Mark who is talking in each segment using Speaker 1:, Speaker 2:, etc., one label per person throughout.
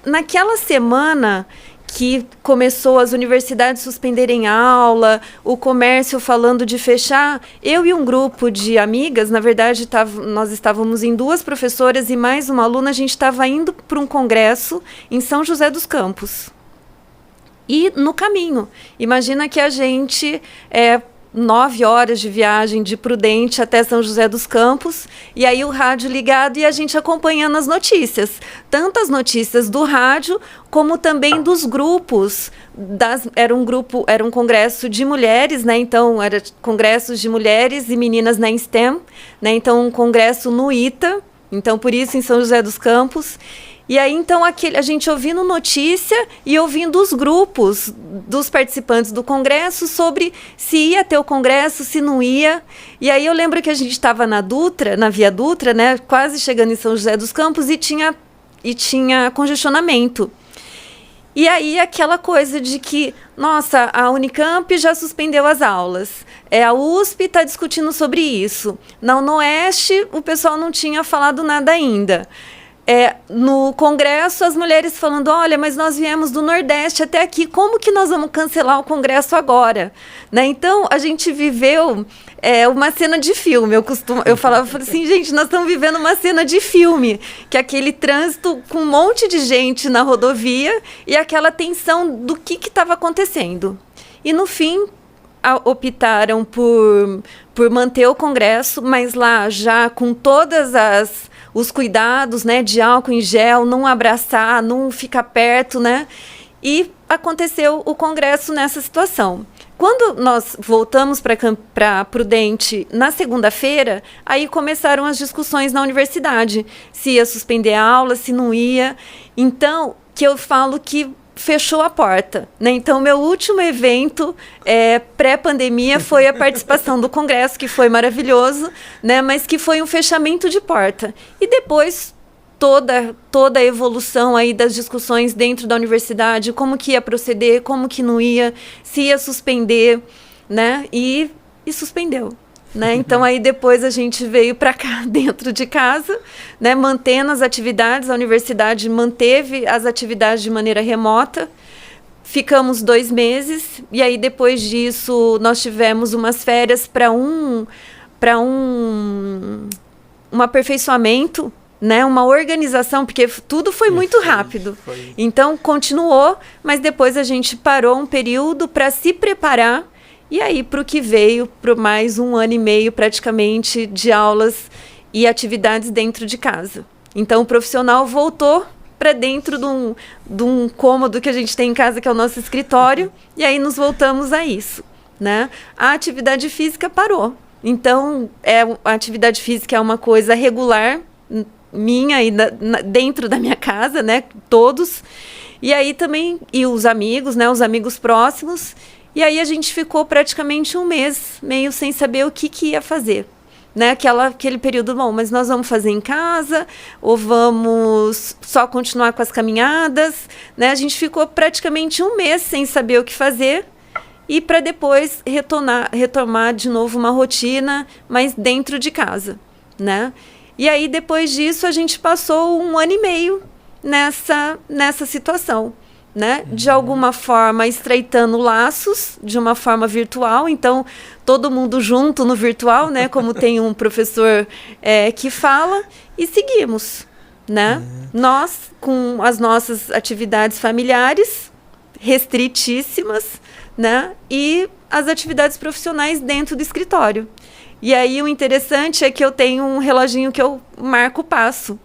Speaker 1: naquela semana que começou as universidades suspenderem aula, o comércio falando de fechar, eu e um grupo de amigas, na verdade nós estávamos em 2 professoras e mais uma aluna, a gente estava indo para um congresso em São José dos Campos. E no caminho, imagina que a gente 9 horas de viagem de Prudente até São José dos Campos, e aí o rádio ligado e a gente acompanhando as notícias. Tanto as notícias do rádio, como também dos grupos. Era um congresso de mulheres, né? Então, era congressos de mulheres e meninas na STEM, né? Então, um congresso no ITA, então, por isso, em São José dos Campos. E aí, então, a gente ouvindo notícia e ouvindo os grupos dos participantes do congresso sobre se ia ter o congresso, se não ia. E aí eu lembro que a gente estava na Via Dutra, né, quase chegando em São José dos Campos, e tinha congestionamento. E aí aquela coisa de que, nossa, a Unicamp já suspendeu as aulas, a USP está discutindo sobre isso. Na UnoOeste, o pessoal não tinha falado nada ainda. No congresso, as mulheres falando, olha, mas nós viemos do Nordeste até aqui, como que nós vamos cancelar o congresso agora? Né? Então, a gente viveu uma cena de filme. Eu falava assim, gente, nós estamos vivendo uma cena de filme, que é aquele trânsito com um monte de gente na rodovia e aquela tensão do que estava acontecendo. E, no fim, optaram por manter o congresso, mas lá já com todas os cuidados, né, de álcool em gel, não abraçar, não ficar perto, né? E aconteceu o congresso nessa situação. Quando nós voltamos para Prudente na segunda-feira, aí começaram as discussões na universidade, se ia suspender a aula, se não ia. Então, que eu falo que fechou a porta, né? Então, meu último evento pré-pandemia foi a participação do congresso, que foi maravilhoso, né? Mas que foi um fechamento de porta. E depois, toda a evolução aí das discussões dentro da universidade, como que ia proceder, como que não ia, se ia suspender, né? E suspendeu. Né? Então, aí depois a gente veio para cá, dentro de casa, né? Mantendo as atividades, a universidade manteve as atividades de maneira remota, ficamos 2 meses, e aí depois disso nós tivemos umas férias para um aperfeiçoamento, né? Uma organização, porque tudo foi muito rápido. Então, continuou, mas depois a gente parou um período para se preparar. E aí, para o que veio, para mais 1 ano e meio, praticamente, de aulas e atividades dentro de casa. Então, o profissional voltou para dentro de um cômodo que a gente tem em casa, que é o nosso escritório, e aí nos voltamos a isso, né? A atividade física parou. Então, a atividade física é uma coisa regular, minha, e dentro da minha casa, né? Todos. E aí também, e os amigos, né? Os amigos próximos. E aí a gente ficou praticamente 1 mês, meio sem saber o que ia fazer. Né? Aquele período, bom, mas nós vamos fazer em casa ou vamos só continuar com as caminhadas? Né? A gente ficou praticamente 1 mês sem saber o que fazer e para depois retomar de novo uma rotina, mas dentro de casa. Né? E aí, depois disso, a gente passou 1 ano e meio nessa situação. Né? De alguma forma estreitando laços de uma forma virtual, então todo mundo junto no virtual, né? Como tem um professor que fala, e seguimos, né? Nós com as nossas atividades familiares restritíssimas, né? E as atividades profissionais dentro do escritório. E aí o interessante é que eu tenho um reloginho que eu marco o passo.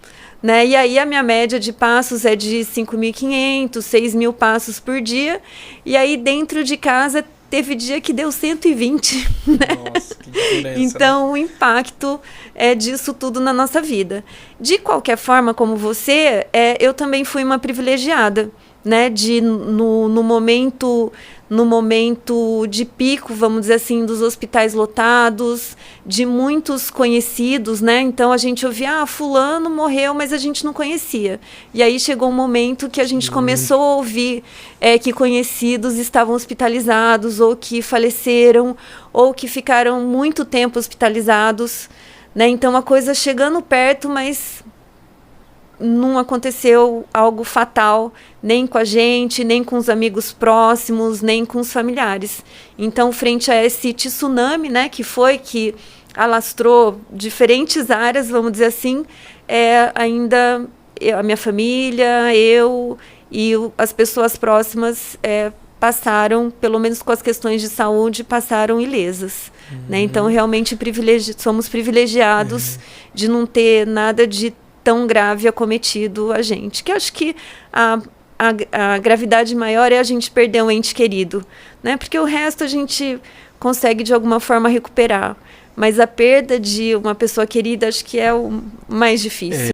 Speaker 1: Né? E aí a minha média de passos é de 5.500, 6.000 passos por dia. E aí dentro de casa teve dia que deu 120. Né?
Speaker 2: Nossa, que diferença.
Speaker 1: Então, né? O impacto disso tudo na nossa vida. De qualquer forma, como você, eu também fui uma privilegiada. Né? No momento de pico, vamos dizer assim, dos hospitais lotados, de muitos conhecidos, né? Então a gente ouvia, fulano morreu, mas a gente não conhecia. E aí chegou um momento que a gente começou a ouvir que conhecidos estavam hospitalizados, ou que faleceram, ou que ficaram muito tempo hospitalizados, né? Então a coisa chegando perto, mas não aconteceu algo fatal, nem com a gente, nem com os amigos próximos, nem com os familiares. Então, frente a esse tsunami, né, que alastrou diferentes áreas, vamos dizer assim, ainda a minha família, eu e as pessoas próximas passaram, pelo menos com as questões de saúde, passaram ilesas. Né? Então, realmente somos privilegiados de não ter nada de tão grave acometido a gente. Que acho que a gravidade maior é a gente perder um ente querido, né? Porque o resto a gente consegue de alguma forma recuperar. Mas a perda de uma pessoa querida acho que é o mais difícil.